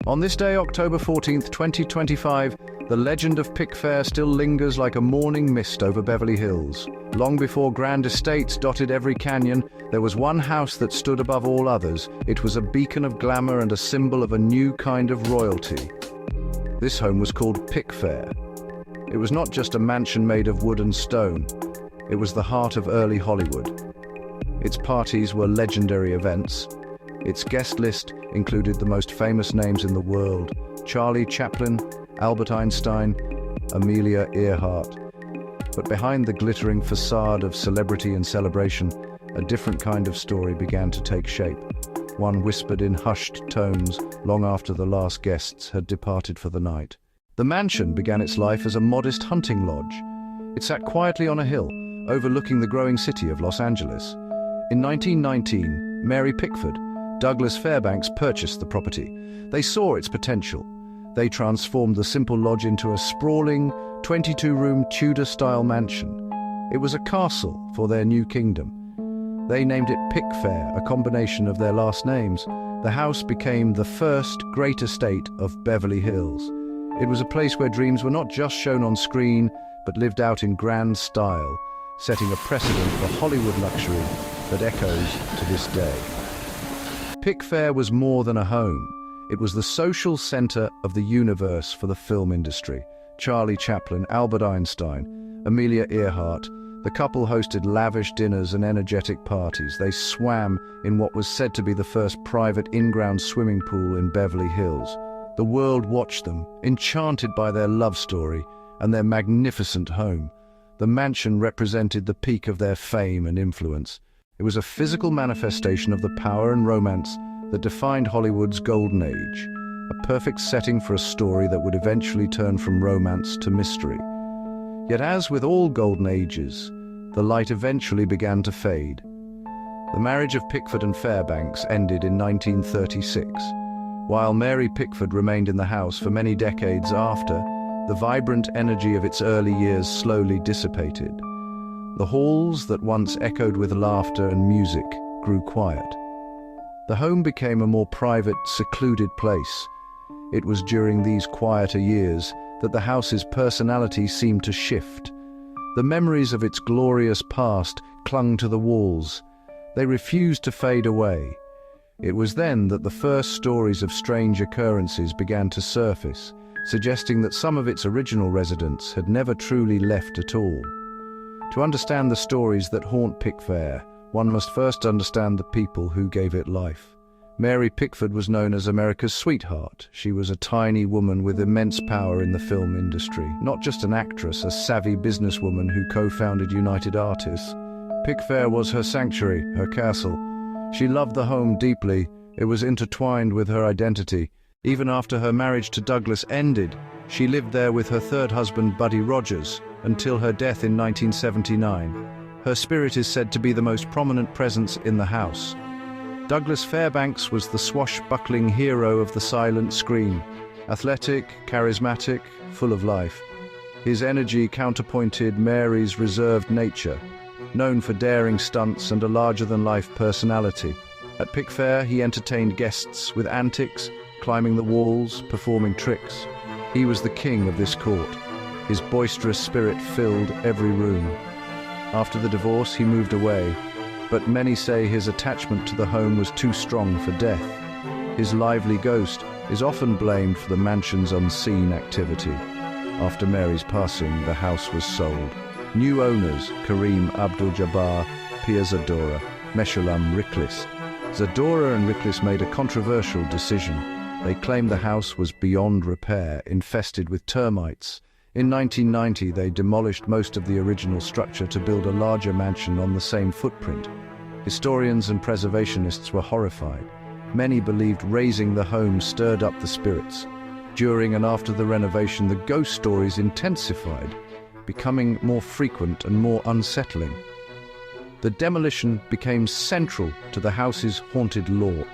On this day, October 14th, 2025, the legend of Pickfair still lingers like a morning mist over Beverly Hills. Long before grand estates dotted every canyon, there was one house that stood above all others. It was a beacon of glamour and a symbol of a new kind of royalty. This home was called Pickfair. It was not just a mansion made of wood and stone. It was the heart of early Hollywood. Its parties were legendary events. Its guest list included the most famous names in the world: Charlie Chaplin, Albert Einstein, Amelia Earhart. But behind the glittering facade of celebrity and celebration, a different kind of story began to take shape. One whispered in hushed tones long after the last guests had departed for the night. The mansion began its life as a modest hunting lodge. It sat quietly on a hill, overlooking the growing city of Los Angeles. In 1919, Mary Pickford, Douglas Fairbanks purchased the property. They saw its potential. They transformed the simple lodge into a sprawling, 22-room Tudor-style mansion. It was a castle for their new kingdom. They named it Pickfair, a combination of their last names. The house became the first great estate of Beverly Hills. It was a place where dreams were not just shown on screen, but lived out in grand style, setting a precedent for Hollywood luxury that echoes to this day. Pickfair was more than a home. It was the social center of the universe for the film industry. Charlie Chaplin, Albert Einstein, Amelia Earhart, the couple hosted lavish dinners and energetic parties. They swam in what was said to be the first private in-ground swimming pool in Beverly Hills. The world watched them, enchanted by their love story and their magnificent home. The mansion represented the peak of their fame and influence. It was a physical manifestation of the power and romance that defined Hollywood's golden age, a perfect setting for a story that would eventually turn from romance to mystery. Yet as with all golden ages, the light eventually began to fade. The marriage of Pickford and Fairbanks ended in 1936. While Mary Pickford remained in the house for many decades after, the vibrant energy of its early years slowly dissipated. The halls that once echoed with laughter and music grew quiet. The home became a more private, secluded place. It was during these quieter years that the house's personality seemed to shift. The memories of its glorious past clung to the walls. They refused to fade away. It was then that the first stories of strange occurrences began to surface, suggesting that some of its original residents had never truly left at all. To understand the stories that haunt Pickfair, one must first understand the people who gave it life. Mary Pickford was known as America's sweetheart. She was a tiny woman with immense power in the film industry. Not just an actress, a savvy businesswoman who co-founded United Artists. Pickfair was her sanctuary, her castle. She loved the home deeply. It was intertwined with her identity. Even after her marriage to Douglas ended, she lived there with her third husband, Buddy Rogers, until her death in 1979. Her spirit is said to be the most prominent presence in the house. Douglas Fairbanks was the swashbuckling hero of the silent screen. Athletic, charismatic, full of life. His energy counterpointed Mary's reserved nature, known for daring stunts and a larger-than-life personality. At Pickfair, he entertained guests with antics, climbing the walls, performing tricks. He was the king of this court. His boisterous spirit filled every room. After the divorce, he moved away, but many say his attachment to the home was too strong for death. His lively ghost is often blamed for the mansion's unseen activity. After Mary's passing, the house was sold. New owners, Kareem Abdul-Jabbar, Pia Zadora, Meshulam Riklis. Zadora and Riklis made a controversial decision. They claimed the house was beyond repair, infested with termites. In 1990, they demolished most of the original structure to build a larger mansion on the same footprint. Historians and preservationists were horrified. Many believed razing the home stirred up the spirits. During and after the renovation, the ghost stories intensified, becoming more frequent and more unsettling. The demolition became central to the house's haunted lore.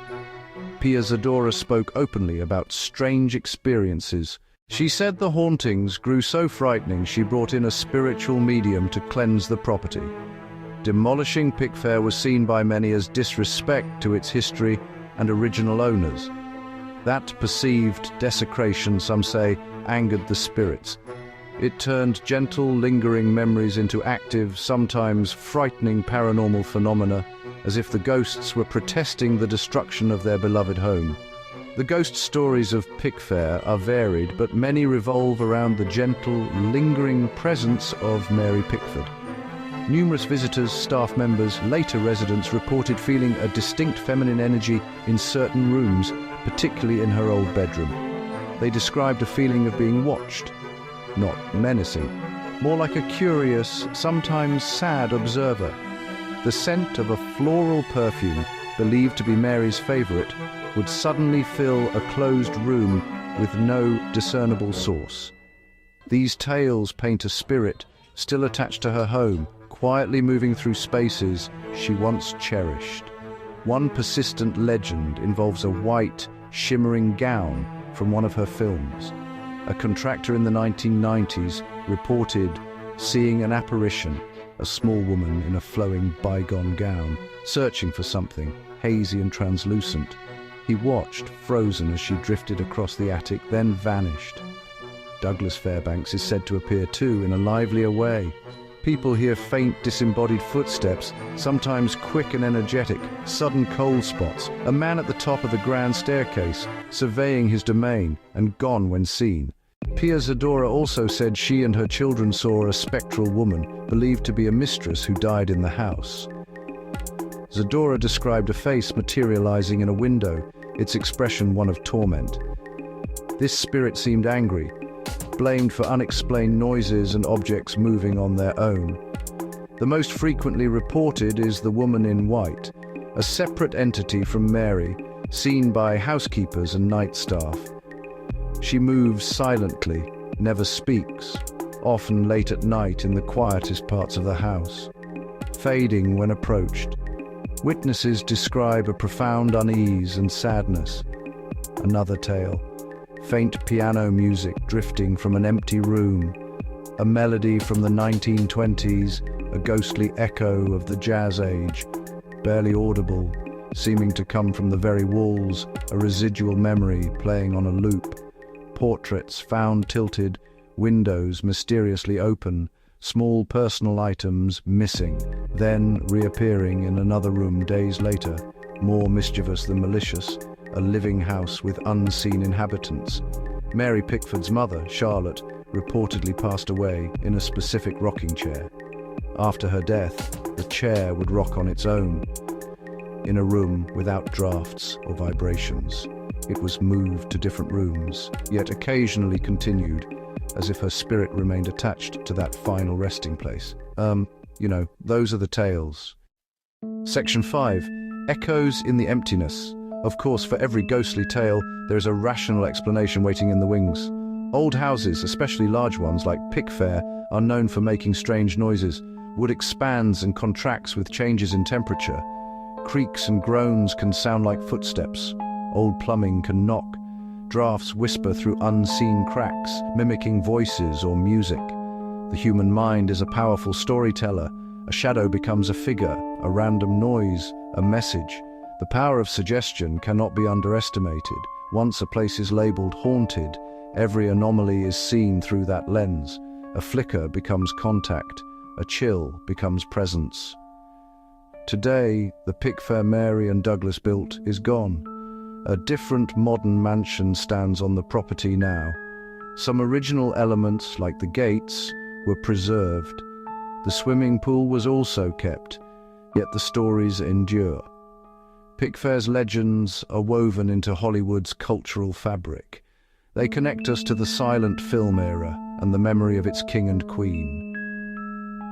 Pia Zadora spoke openly about strange experiences. She said the hauntings grew so frightening she brought in a spiritual medium to cleanse the property. Demolishing Pickfair was seen by many as disrespect to its history and original owners. That perceived desecration, some say, angered the spirits. It turned gentle, lingering memories into active, sometimes frightening paranormal phenomena, as if the ghosts were protesting the destruction of their beloved home. The ghost stories of Pickfair are varied, but many revolve around the gentle, lingering presence of Mary Pickford. Numerous visitors, staff members, later residents reported feeling a distinct feminine energy in certain rooms, particularly in her old bedroom. They described a feeling of being watched, not menacing, more like a curious, sometimes sad observer. The scent of a floral perfume, believed to be Mary's favorite, would suddenly fill a closed room with no discernible source. These tales paint a spirit still attached to her home, quietly moving through spaces she once cherished. One persistent legend involves a white, shimmering gown from one of her films. A contractor in the 1990s reported seeing an apparition, a small woman in a flowing bygone gown, searching for something hazy and translucent. He watched, frozen, as she drifted across the attic, then vanished. Douglas Fairbanks is said to appear too, in a livelier way. People hear faint, disembodied footsteps, sometimes quick and energetic, sudden cold spots, a man at the top of the grand staircase, surveying his domain, and gone when seen. Pia Zadora also said she and her children saw a spectral woman, believed to be a mistress who died in the house. Zadora described a face materializing in a window, its expression one of torment. This spirit seemed angry, blamed for unexplained noises and objects moving on their own. The most frequently reported is the woman in white, a separate entity from Mary, seen by housekeepers and night staff. She moves silently, never speaks, often late at night in the quietest parts of the house, fading when approached. Witnesses describe a profound unease and sadness. Another tale, faint piano music drifting from an empty room, a melody from the 1920s, a ghostly echo of the jazz age, barely audible, seeming to come from the very walls, a residual memory playing on a loop. Portraits found tilted, windows mysteriously open, small personal items missing, then reappearing in another room days later, more mischievous than malicious, a living house with unseen inhabitants. Mary Pickford's mother, Charlotte, reportedly passed away in a specific rocking chair. After her death, the chair would rock on its own, in a room without drafts or vibrations. It was moved to different rooms, yet occasionally continued, as if her spirit remained attached to that final resting place. Those are the tales. Section 5. Echoes in the emptiness. Of course, for every ghostly tale, there is a rational explanation waiting in the wings. Old houses, especially large ones like Pickfair, are known for making strange noises. Wood expands and contracts with changes in temperature. Creaks and groans can sound like footsteps. Old plumbing can knock. Drafts whisper through unseen cracks, mimicking voices or music. The human mind is a powerful storyteller. A shadow becomes a figure, a random noise, a message. The power of suggestion cannot be underestimated. Once a place is labeled haunted, every anomaly is seen through that lens. A flicker becomes contact. A chill becomes presence. Today, the Pickfair Mary and Douglas built is gone. A different modern mansion stands on the property now. Some original elements, like the gates, were preserved. The swimming pool was also kept, yet the stories endure. Pickfair's legends are woven into Hollywood's cultural fabric. They connect us to the silent film era and the memory of its king and queen.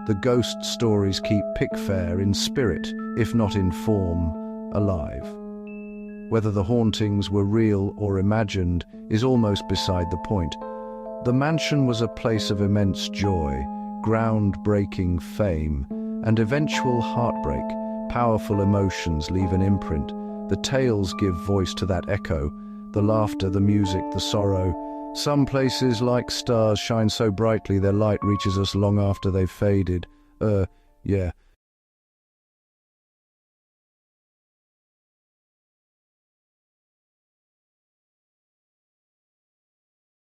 The ghost stories keep Pickfair in spirit, if not in form, alive. Whether the hauntings were real or imagined is almost beside the point. The mansion was a place of immense joy, ground-breaking fame, and eventual heartbreak. Powerful emotions leave an imprint. The tales give voice to that echo, the laughter, the music, the sorrow. Some places, like stars, shine so brightly their light reaches us long after they've faded.